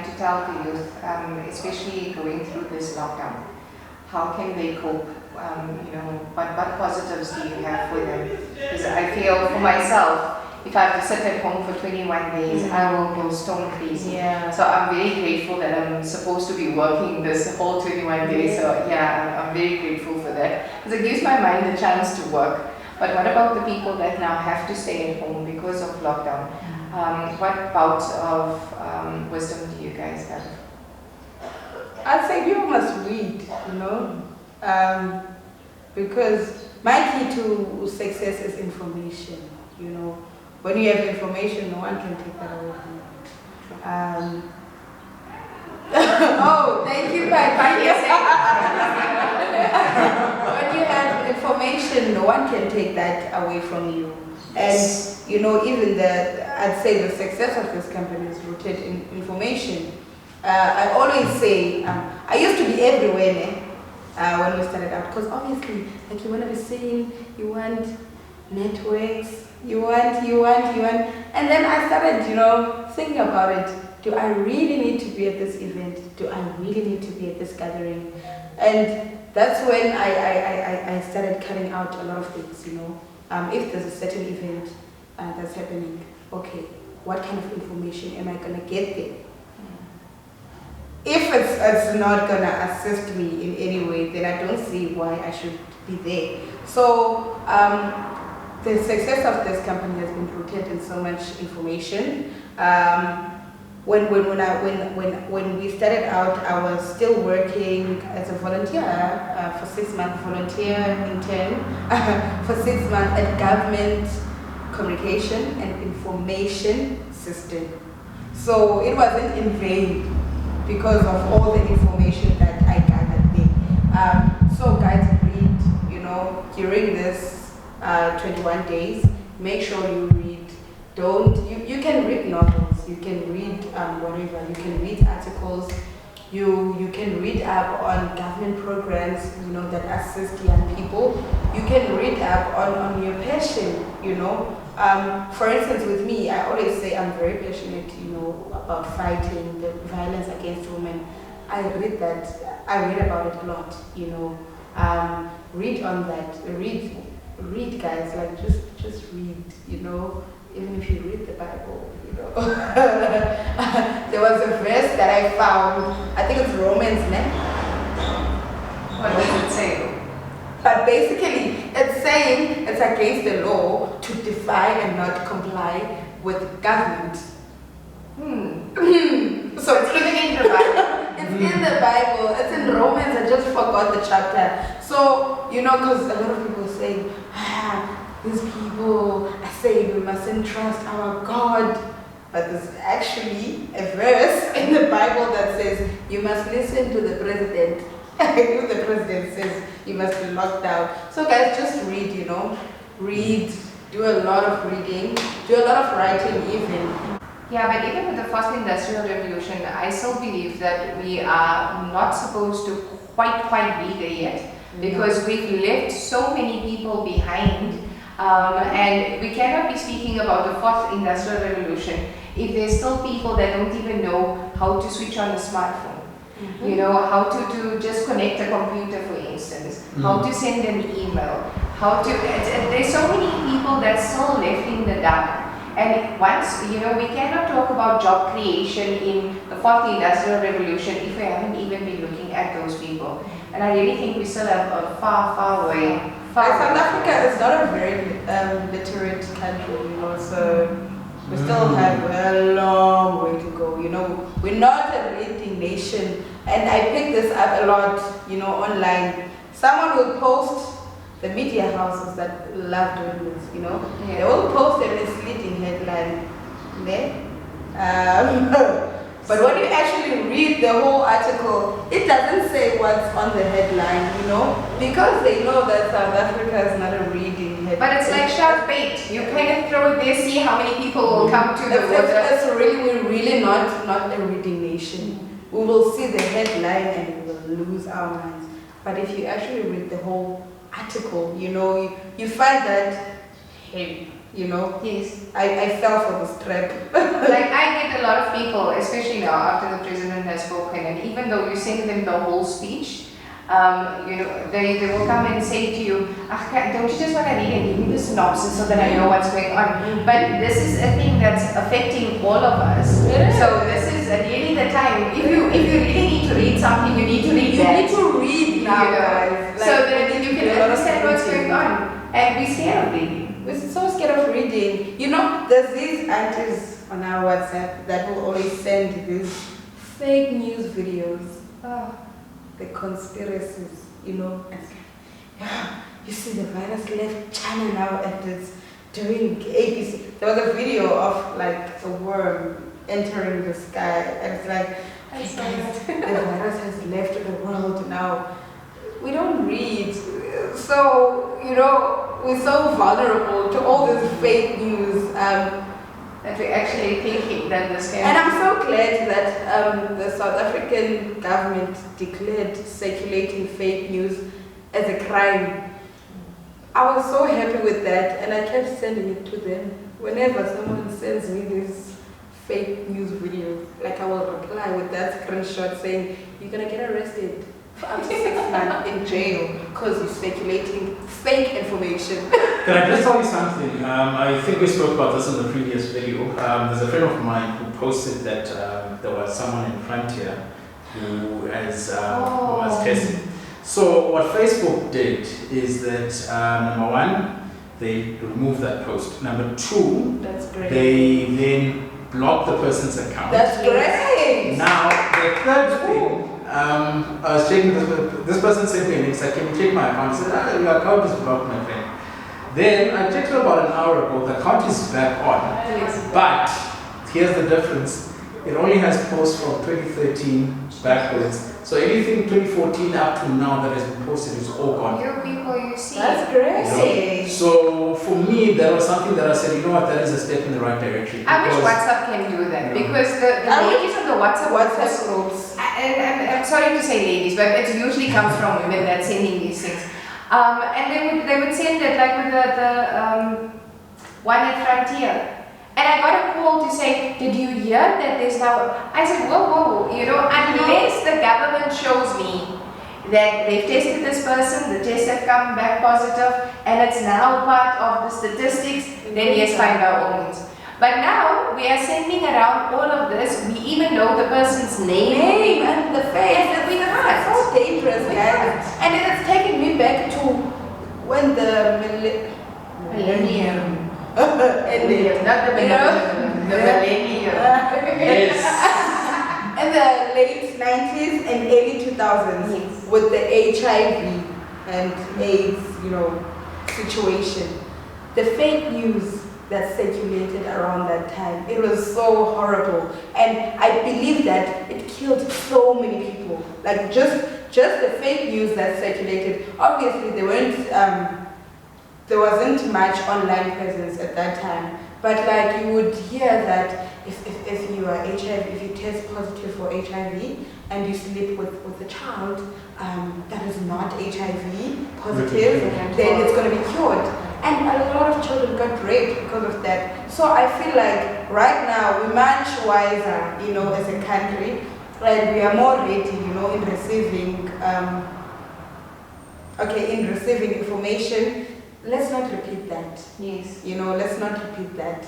like to tell the youth, especially going through this lockdown? How can they cope? What positives do you have for them? Because I feel for myself, if I have to sit at home for 21 days, I will go stone crazy. Yeah. So I'm very grateful that I'm supposed to be working this whole 21 days. So yeah, I'm very grateful for that. Because it gives my mind a chance to work. But what about the people that now have to stay at home because of lockdown? What bouts of wisdom do you guys have? I'd say people must read, because my key to success is information. When you have information, no one can take that away from you. Oh, thank you, When you have information, no one can take that away from you. And even I'd say the success of this company is rooted in information. I always say, I used to be everywhere when we started out, because obviously, like, you want to be seen, you want networks, you want, and then I started, thinking about it. Do I really need to be at this event? Do I really need to be at this gathering? And that's when I started cutting out a lot of things, if there's a certain event that's happening, okay, what kind of information am I going to get there? If it's not going to assist me in any way, then I don't see why I should be there. So the success of this company has been rooted in so much information. When we started out, I was still working as a volunteer for 6 months, volunteer intern for 6 months at government communication and information system. So it wasn't in vain because of all the information that I gathered there. So guys, read, during this 21 days, make sure you read. You can read novels, you can read whatever, you can read articles, you can read up on government programs, that assist young people. You can read up on your passion, For instance, with me, I always say I'm very passionate, about fighting the violence against women. I read about it a lot, read on that, read guys, like just read, even if you read the Bible, There was a verse that I found, I think it's Romans, What does it say? But basically, it's saying it's against the law to defy and not comply with government. So it's even in the Bible. It's in the Bible. It's in Romans. I just forgot the chapter. So, because a lot of people say, these people are saying we mustn't trust our God. But there's actually a verse in the Bible that says you must listen to the president. If the president says you must be locked down. So guys, just read, read, do a lot of reading, do a lot of writing even. Yeah, but even with the first industrial revolution, I still believe that we are not supposed to quite be there yet, because we've left so many people behind, and we cannot be speaking about the fourth industrial revolution if there's still people that don't even know how to switch on a smartphone. How to just connect a computer, for instance, how to send an email, there's so many people that's still left in the dark. And once, we cannot talk about job creation in the fourth industrial revolution if we haven't even been looking at those people. And I really think we still have a far way. South Africa is not a very literate country, so we still have a long way to go. We're not a reading nation. And I pick this up a lot, online. Someone will post, the media houses that love doing this, they will post a misleading headline. But when you actually read the whole article, it doesn't say what's on the headline, because they know that South Africa is not a reading headline. But it's like shark bait. You kind of throw it there, see how many people will come to the water. We're really not a reading nation. We will see the headline and we will lose our minds. But if you actually read the whole article, you find that, hey, you know. Yes. I fell for this trap. Like I get a lot of people, especially now after the president has spoken, and even though you send them the whole speech, you know, they will come and say to you, don't you just want to read and give me the synopsis so that I know what's going on? But this is a thing that's affecting all of us. So this is really the time. If you really need to read something, you need to read that. You need to read now, guys. So that you can understand what's going on. And be scared of reading. We're so scared of reading. You know, there's these aunties on our WhatsApp that will always send these fake news videos. Oh. The conspiracies, you know. And yeah, you see the virus left China now and it's doing ABC. There was a video of like a worm entering the sky and it's like, hey guys, the virus has left the world now. We don't read. So, you know, we're so vulnerable to all this fake news. That we're actually thinking that this can. And I'm so glad that the South African government declared circulating fake news as a crime. I was so happy with that, and I kept sending it to them. Whenever someone sends me these fake news videos, like I will reply with that screenshot saying, you're gonna get arrested for up to 6 months in jail because you're speculating fake information. Can I just tell you something? I think we spoke about this in the previous video. There's a friend of mine who posted that there was someone in Frontier who was tested. So what Facebook did is that number one, they removed that post. Number two, That's great. they then blocked the person's account. That's great. Now the third thing. I was checking this person sent me a link, said, can you check my account? I said, your account is blocked, my friend. Then I checked it about an hour ago, the account is back on. But here's the difference. It only has posts from 2013 backwards. So anything 2014 up to now that has been posted is all gone. You people, you see. That's great. You know? So for me, that was something that I said, you know what, that is a step in the right direction. I wish WhatsApp can do that, because the ladies on the WhatsApp groups. And I'm sorry to say ladies, but it usually comes from women that sending these things. And they would send it like with the one at Frontier. And I got a call to say, did you hear that there's now... I said, whoa, you know, unless the government shows me that they've tested this person, the tests have come back positive, and it's now part of the statistics, then yes, fine by all means. But now, we are sending around all of this, we even know the person's name And the face. and we can't. So dangerous, guys. And it's taking me back to when the Millennium. ended. Not the millennium, the millennium. Yes. In the late 90s and early 2000s, Yes. with the HIV and AIDS, you know, situation, the fake news that circulated around that time, it was so horrible, and I believe that it killed so many people. Like just the fake news that circulated. Obviously, there wasn't much online presence at that time, but like you would hear that if you are HIV, if you test positive for HIV and you sleep with a child that is not HIV positive, then it's going to be cured. And a lot of children got raped because of that. So I feel like right now we're much wiser, you know, as a country, and we are more ready, you know, in receiving information. Let's not repeat that. Yes. You know, let's not repeat that.